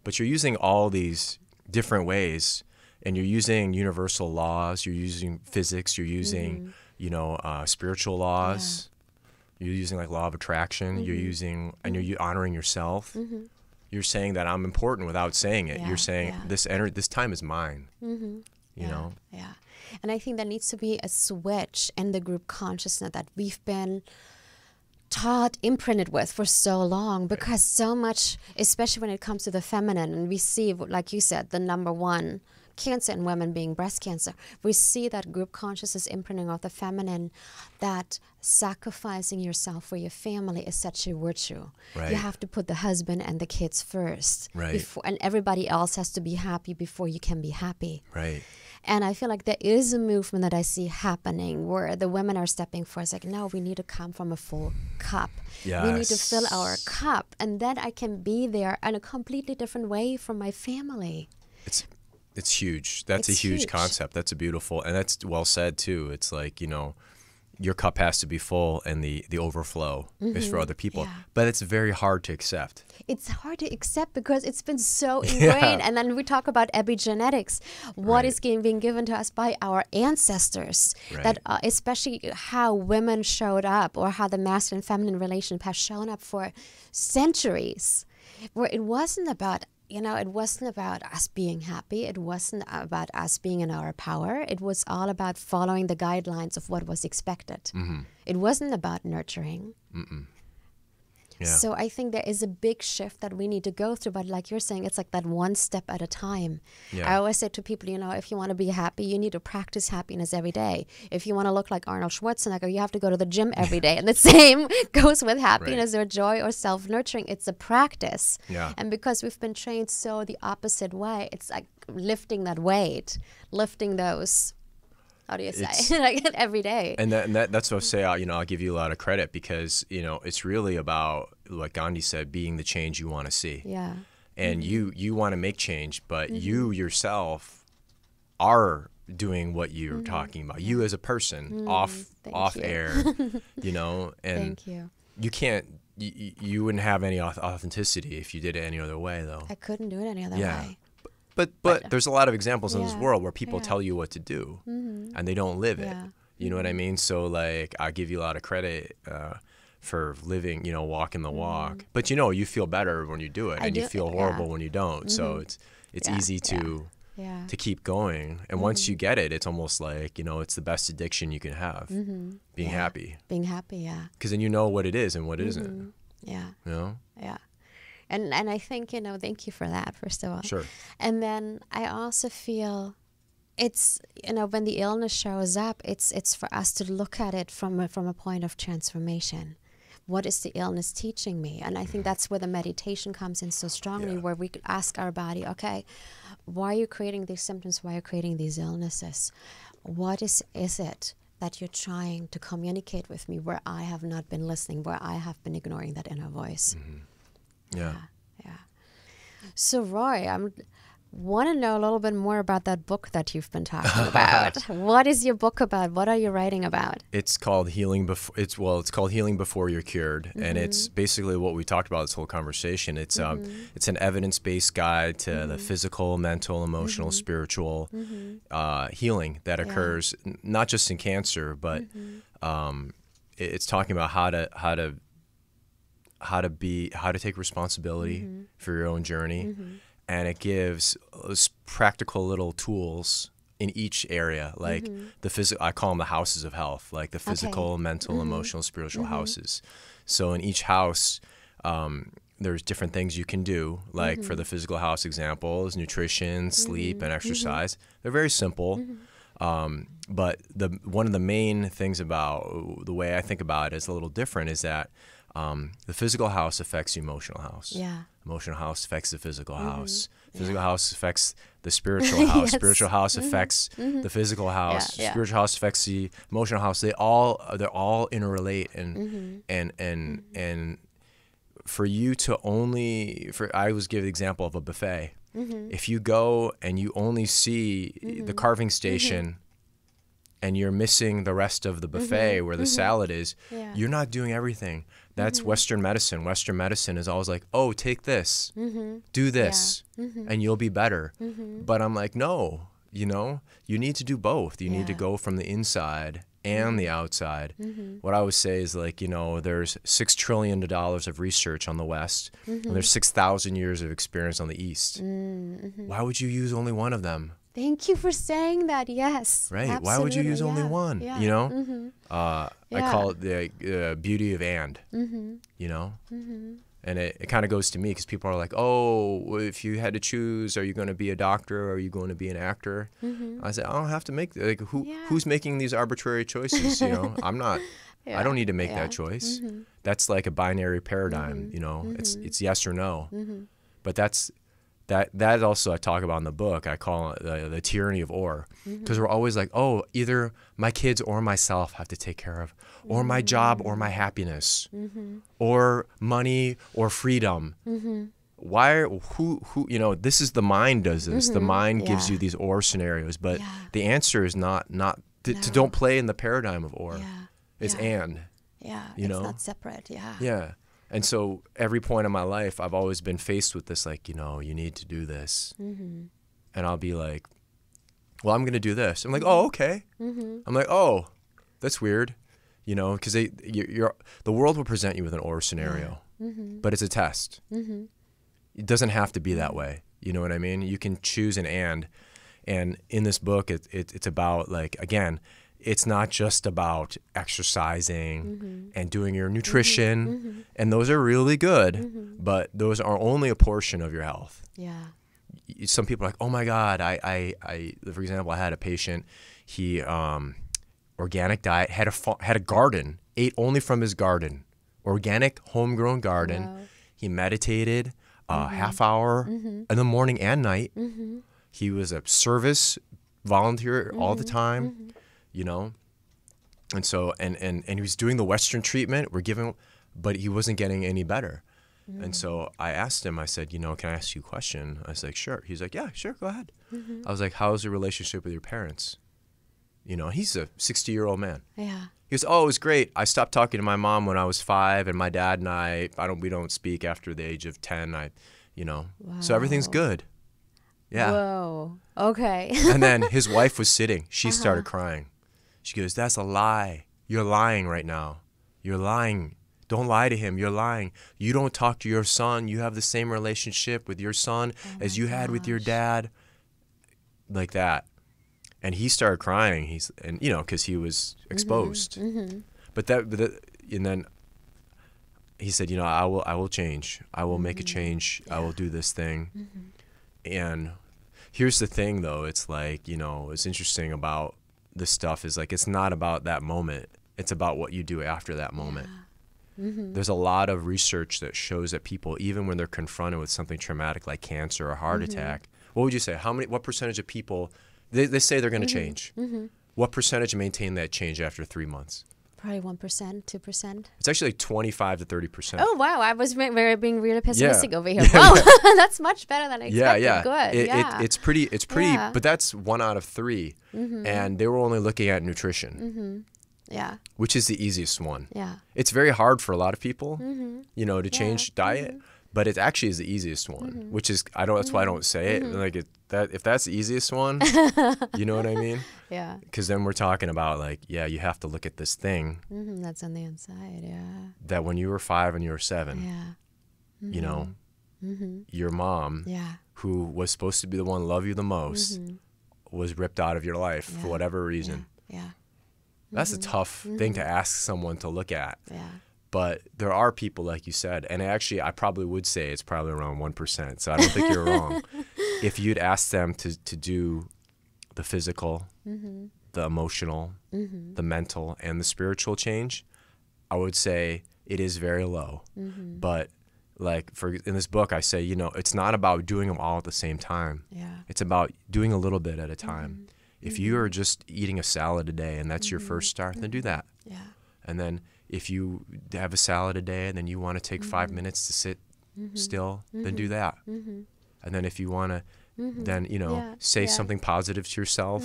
But you're using all these different ways, and you're using universal laws, you're using physics, you're using, you know, spiritual laws. You're using like law of attraction. You're using, and you're honoring yourself. You're saying that I'm important without saying it. You're saying this time is mine. You know.
Yeah, and I think there needs to be a switch in the group consciousness that we've been taught, imprinted with for so long, because so much, especially when it comes to the feminine, and we see, like you said, the #1 cancer in women being breast cancer, we see that group consciousness imprinting of the feminine, that sacrificing yourself for your family is such a virtue. You have to put the husband and the kids first, before, and everybody else has to be happy before you can be happy. And I feel like there is a movement that I see happening where the women are stepping forward. It's like, no, we need to come from a full cup. We need to fill our cup, and then I can be there in a completely different way from my family.
It's huge. That's a huge concept. That's a beautiful, and that's well said too. It's like, you know, your cup has to be full, and the overflow is for other people. But it's very hard to accept. It's hard to accept because it's been so ingrained. And then we talk about epigenetics, what is being given to us by our ancestors. That especially how women showed up, or how the masculine feminine relationship has shown up for centuries, where it wasn't about, you know, it wasn't about us being happy. It wasn't about us being in our power. It was all about following the guidelines of what was expected. It wasn't about nurturing. So I think there is a big shift that we need to go through. But like you're saying, it's like that one step at a time. I always say to people, you know, if you want to be happy, you need to practice happiness every day. If you want to look like Arnold Schwarzenegger, you have to go to the gym every day. And the same goes with happiness or joy or self-nurturing. It's a practice. And because we've been trained so the opposite way, it's like lifting that weight, lifting those, how do you say, like every day. And that's what I say, you know, I'll give you a lot of credit, because, you know, it's really about, like Gandhi said, being the change you want to see. and you want to make change, but you yourself are doing what you're talking about. You as a person, off air, you know, and you can't. You wouldn't have any authenticity if you did it any other way, though.
I couldn't do it any other way.
But there's a lot of examples in this world where people tell you what to do, and they don't live it. You know what I mean? So, like, I give you a lot of credit for living, you know, walking the walk. But, you know, you feel better when you do it, and you feel horrible when you don't. So it's easy to keep going. And once you get it, it's almost like, you know, it's the best addiction you can have, being happy. Being happy, because then you know what it is and what it isn't.
Yeah.
You know?
Yeah. And I think, you know, thank you for that, first of all.
Sure.
And then I also feel it's, you know, when the illness shows up, it's for us to look at it from a point of transformation. What is the illness teaching me? And I think that's where the meditation comes in so strongly, where we could ask our body, okay, why are you creating these symptoms? Why are you creating these illnesses? What is it that you're trying to communicate with me where I have not been listening, where I have been ignoring that inner voice?
Yeah.
So Roy, I want to know a little bit more about that book that you've been talking about. What is your book about? What are you writing about?
It's called Healing Before. It's called Healing Before You're Cured, and it's basically what we talked about this whole conversation. It's an evidence-based guide to the physical, mental, emotional, spiritual healing that occurs not just in cancer, but it's talking about how to take responsibility for your own journey, and it gives practical little tools in each area, like the physical. I call them the houses of health, like the physical, mental, emotional, spiritual houses. So in each house, there's different things you can do. Like for the physical house examples, nutrition, sleep, and exercise. They're very simple. But one of the main things about the way I think about it is a little different, is that the physical house affects the emotional house.
Yeah.
Emotional house affects the physical house. Physical house affects the spiritual house. Spiritual house affects the physical house. Spiritual house affects the emotional house. They're all interrelate, and for you to I always give the example of a buffet. If you go and you only see the carving station, and you're missing the rest of the buffet where the salad is, you're not doing everything. That's Western medicine. Western medicine is always like, oh, take this, do this, and you'll be better. But I'm like, no, you know, you need to do both. You need to go from the inside and the outside. What I would say is, like, you know, there's $6 trillion of research on the West, and there's 6,000 years of experience on the East. Why would you use only one of them?
Thank you for saying that. Yes.
Right.
Absolutely.
Why would you use only one? You know? I call it the beauty of and. You know? And it kind of goes to me, because people are like, oh, if you had to choose, are you going to be a doctor or are you going to be an actor? I said, I don't have to make like who's making these arbitrary choices? You know, I'm not. I don't need to make that choice. That's like a binary paradigm. You know, it's yes or no. But that also I talk about in the book. I call it the tyranny of or, because we're always like, oh, either my kids or myself have to take care of, or my job or my happiness, or money or freedom. Who you know, this is the mind does this. The mind gives you these or scenarios, but the answer is not to don't play in the paradigm of or. It's and. You know?
It's not separate.
Yeah. And so every point in my life, I've always been faced with this, like, you know, you need to do this. And I'll be like, well, I'm going to do this. I'm like, oh, okay. I'm like, oh, that's weird. You know, because the world will present you with an or scenario, but it's a test. It doesn't have to be that way. You know what I mean? You can choose an and in this book, it's about, like, again, it's not just about exercising and doing your nutrition, and those are really good, but those are only a portion of your health. Some people are like, oh my God, I for example, I had a patient, he organic diet, had a garden, ate only from his garden, organic homegrown garden.
Wow.
He meditated half hour in the morning and night. He was a service volunteer all the time. You know, and so and he was doing the Western treatment but he wasn't getting any better. And so I asked him, I said, you know, can I ask you a question? I was like, sure. He's like, yeah, sure, go ahead. I was like, how's your relationship with your parents? You know, he's a 60-year-old man.
Yeah.
He goes, oh, it was great. I stopped talking to my mom when I was 5, and my dad and we don't speak after the age of 10. So everything's good. Yeah.
Whoa. Okay.
And then his wife was sitting. She started crying. She goes, that's a lie. You're lying right now. You're lying. Don't lie to him. You're lying. You don't talk to your son. You have the same relationship with your son as you had with your dad. Like that. And he started crying. Because he was exposed. But and then he said, I will change. I will make a change. I will do this thing. And here's the thing, though. It's like, it's interesting about this stuff is like, it's not about that moment. It's about what you do after that moment. There's a lot of research that shows that people, even when they're confronted with something traumatic like cancer or heart attack, what would you say? What percentage of people, they say they're going to change. What percentage maintain that change after 3 months?
Probably 1%, 2%.
It's actually like 25 to 30%.
Oh, wow. I was being really pessimistic over here. Wow. That's much better than I expected.
Yeah.
Good.
It's pretty, but that's 1 out of 3. And they were only looking at nutrition.
Yeah.
Which is the easiest one.
Yeah.
It's very hard for a lot of people, to change diet, but it actually is the easiest one, which is, that's why I don't say it. Like if that's the easiest one, you know what I mean?
Yeah.
Because then we're talking about like, you have to look at this thing.
That's on the inside, yeah.
That when you were 5 and you were 7, your mom, who was supposed to be the one to love you the most, was ripped out of your life for whatever reason.
Yeah.
That's a tough thing to ask someone to look at.
Yeah.
But there are people, like you said, and actually I probably would say it's probably around 1%, so I don't think you're wrong. If you'd ask them to do the physical, the emotional, the mental, and the spiritual change, I would say it is very low. But like in this book, I say, it's not about doing them all at the same time.
Yeah.
It's about doing a little bit at a time. If you are just eating a salad a day and that's your first start, then do that.
Yeah.
And then if you have a salad a day and then you want to take 5 minutes to sit still, then do that. And then if you want to then, say something positive to yourself,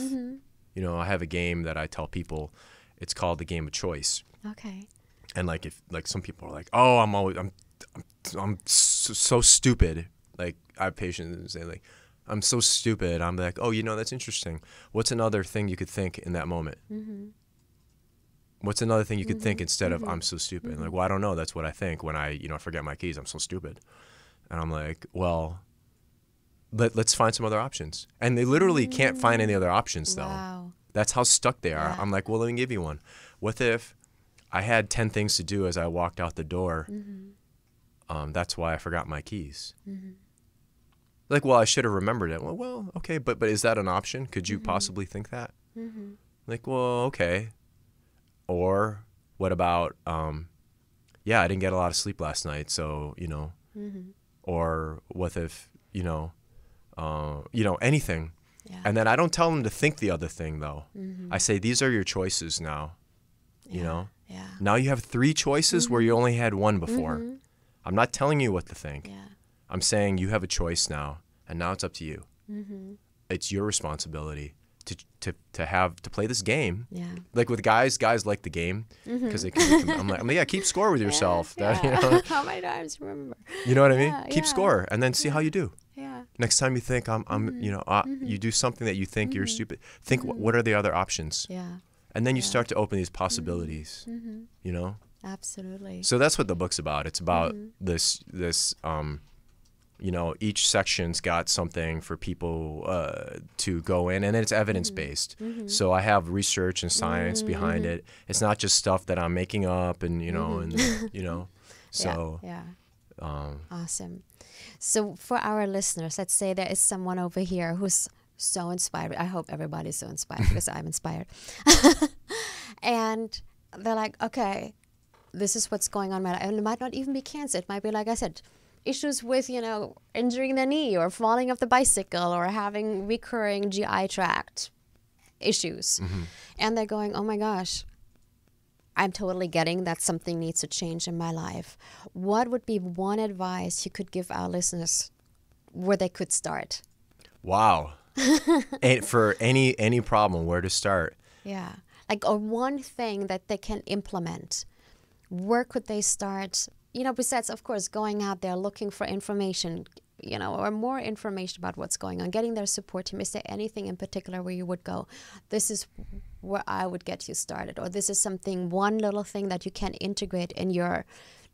I have a game that I tell people, it's called the game of choice.
Okay.
And like if some people are like, oh, I'm so stupid. Like I have patients that say like, I'm so stupid. I'm like, oh, that's interesting. What's another thing you could think in that moment? What's another thing you could think instead of I'm so stupid? Like, well, I don't know. That's what I think when I, forget my keys. I'm so stupid. And I'm like, well, let's find some other options. And they literally can't find any other options, though.
Wow.
That's how stuck they are.
Yeah.
I'm like, well, let me give you one. What if I had 10 things to do as I walked out the door? That's why I forgot my keys. Like, well, I should have remembered it. Well, okay, but is that an option? Could you possibly think that? Like, well, okay. Or what about, I didn't get a lot of sleep last night, so, or what if, anything. Yeah. And then I don't tell them to think the other thing, though. I say, these are your choices now, Yeah. Now you have 3 choices where you only had 1 before. I'm not telling you what to think.
Yeah.
I'm saying you have a choice now, and now it's up to you. It's your responsibility to play this game.
Yeah.
Like with guys like the game because I'm like, keep score with yourself.
Yeah. How many times do you remember?
You know what I mean? Keep score and then see how you do.
Yeah.
Next time you think you do something that you think you're stupid. Think what are the other options?
Yeah.
And then you start to open these possibilities.
Absolutely.
So that's what the book's about. It's about this each section's got something for people to go in, and it's evidence-based. So I have research and science behind it. It's not just stuff that I'm making up and, so.
Yeah. Awesome. So for our listeners, let's say there is someone over here who's so inspired. I hope everybody's so inspired because I'm inspired. And they're like, okay, this is what's going on in my life. And it might not even be cancer. It might be, like I said, issues with, injuring the knee or falling off the bicycle or having recurring GI tract issues. And they're going, oh my gosh, I'm totally getting that something needs to change in my life. What would be one advice you could give our listeners where they could start?
Wow. And for any problem, where to start?
Yeah. Like, or one thing that they can implement. Where could they start? You know, besides, of course, going out there looking for information, you know, or more information about what's going on, getting their support team. Is there anything in particular where you would go, this is where I would get you started, or this is something, one little thing that you can integrate in your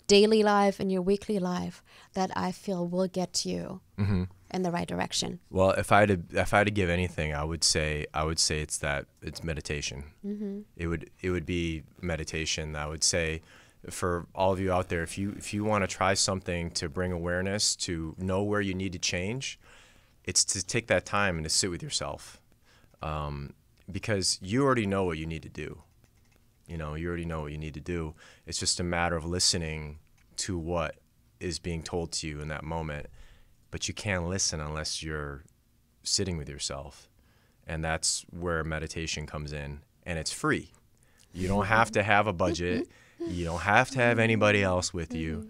daily life, in your weekly life, that I feel will get you in the right direction?
Well, if I had to give anything, I would say it's meditation. It would be meditation. I would say, for all of you out there, if you want to try something to bring awareness, to know where you need to change, it's to take that time and to sit with yourself, because you already know what you need to do. You know, you already know what you need to do. It's just a matter of listening to what is being told to you in that moment. But you can't listen unless you're sitting with yourself, and that's where meditation comes in. And it's free. You don't have to have a budget. You don't have to have anybody else with you.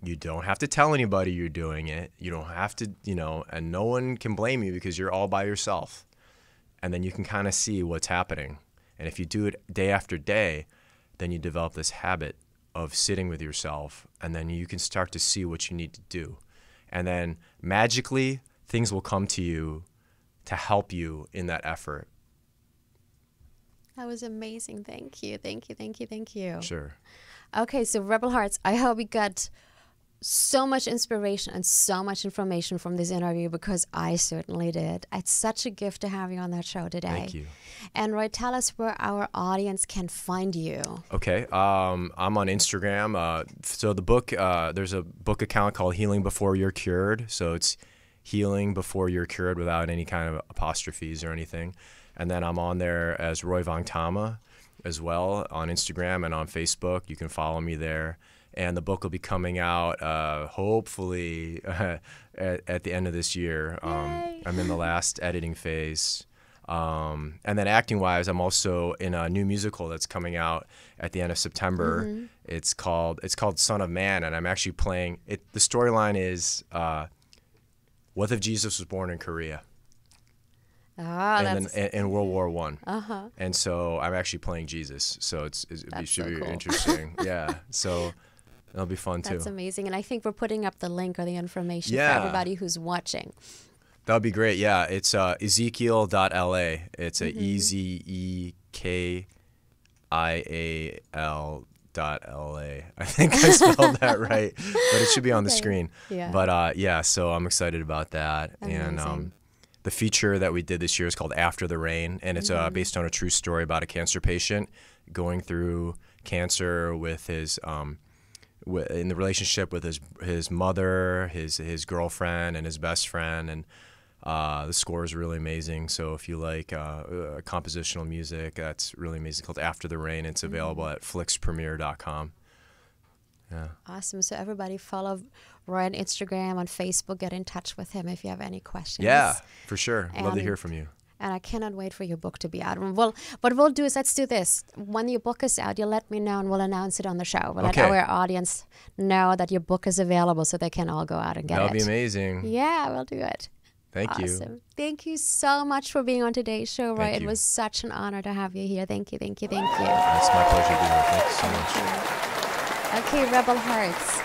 You don't have to tell anybody you're doing it. You don't have to, you know, and no one can blame you because you're all by yourself. And then you can kind of see what's happening. And if you do it day after day, then you develop this habit of sitting with yourself, and then you can start to see what you need to do. And then magically, things will come to you to help you in that effort.
That was amazing. Thank you. Thank you. Thank you. Thank you.
Sure.
Okay, so Rebel Hearts, I hope we got so much inspiration and so much information from this interview, because I certainly did. It's such a gift to have you on that show today.
Thank you.
And Roy, tell us where our audience can find you.
Okay, I'm on Instagram. So the book, there's a book account called Healing Before You're Cured. So it's Healing Before You're Cured without any kind of apostrophes or anything. And then I'm on there as Roy Vongtama as well on Instagram and on Facebook. You can follow me there. And the book will be coming out hopefully at the end of this year. I'm in the last editing phase. And then acting-wise, I'm also in a new musical that's coming out at the end of September. It's called Son of Man, and I'm actually playing it. The storyline is, what if Jesus was born in Korea? In World War I. And so I'm actually playing Jesus. So it should be cool. Interesting. Yeah. So it'll be fun too.
That's amazing. And I think we're putting up the link or the information for everybody who's watching.
That would be great. Yeah. It's Ezekiel.la. It's EZEKIAL.LA. I think I spelled that right, but it should be on the screen. Yeah. But yeah, so I'm excited about that. Amazing. And the feature that we did this year is called After the Rain, and it's based on a true story about a cancer patient going through cancer with his in the relationship with his mother, his girlfriend, and his best friend. And the score is really amazing. So if you like compositional music, that's really amazing. It's called After the Rain. It's available at flixpremiere.com. Yeah.
Awesome. So everybody follow Roy on Instagram, on Facebook. Get in touch with him if you have any questions.
Yeah, for sure. Love to hear from you.
And I cannot wait for your book to be out. Well, what we'll do is, let's do this. When your book is out, you'll let me know, and we'll announce it on the show. We'll let our audience know that your book is available, so they can all go out and get it.
That'll be amazing.
Yeah, we'll do it.
Thank you.
Awesome. Thank you so much for being on today's show, Roy. It was such an honor to have you here. Thank you, thank you, thank you.
It's my pleasure to be here. Thank you so much.
Okay, Rebel Hearts.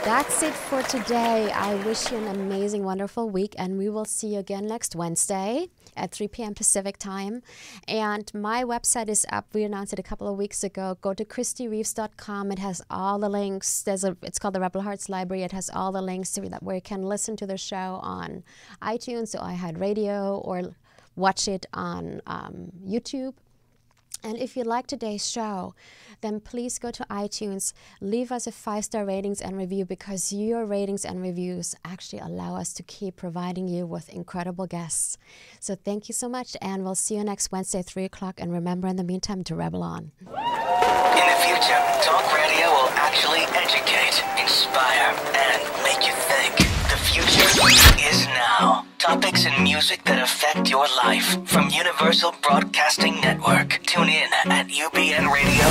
That's it for today. I wish you an amazing, wonderful week, and we will see you again next Wednesday at 3 p.m. Pacific time. And my website is up. We announced it a couple of weeks ago. Go to KristieReeves.com. It has all the links. It's called the Rebel Hearts Library. It has all the links to that where you can listen to the show on iTunes or iHeartRadio, or watch it on YouTube. And if you like today's show, then please go to iTunes, leave us a 5-star ratings and review, because your ratings and reviews actually allow us to keep providing you with incredible guests. So thank you so much, and we'll see you next Wednesday at 3 o'clock. And remember, in the meantime, to rebel on.
In the future, talk radio will actually educate, inspire, and make you think. The future is now. Topics and music that affect your life from Universal Broadcasting Network. Tune in at UBN Radio.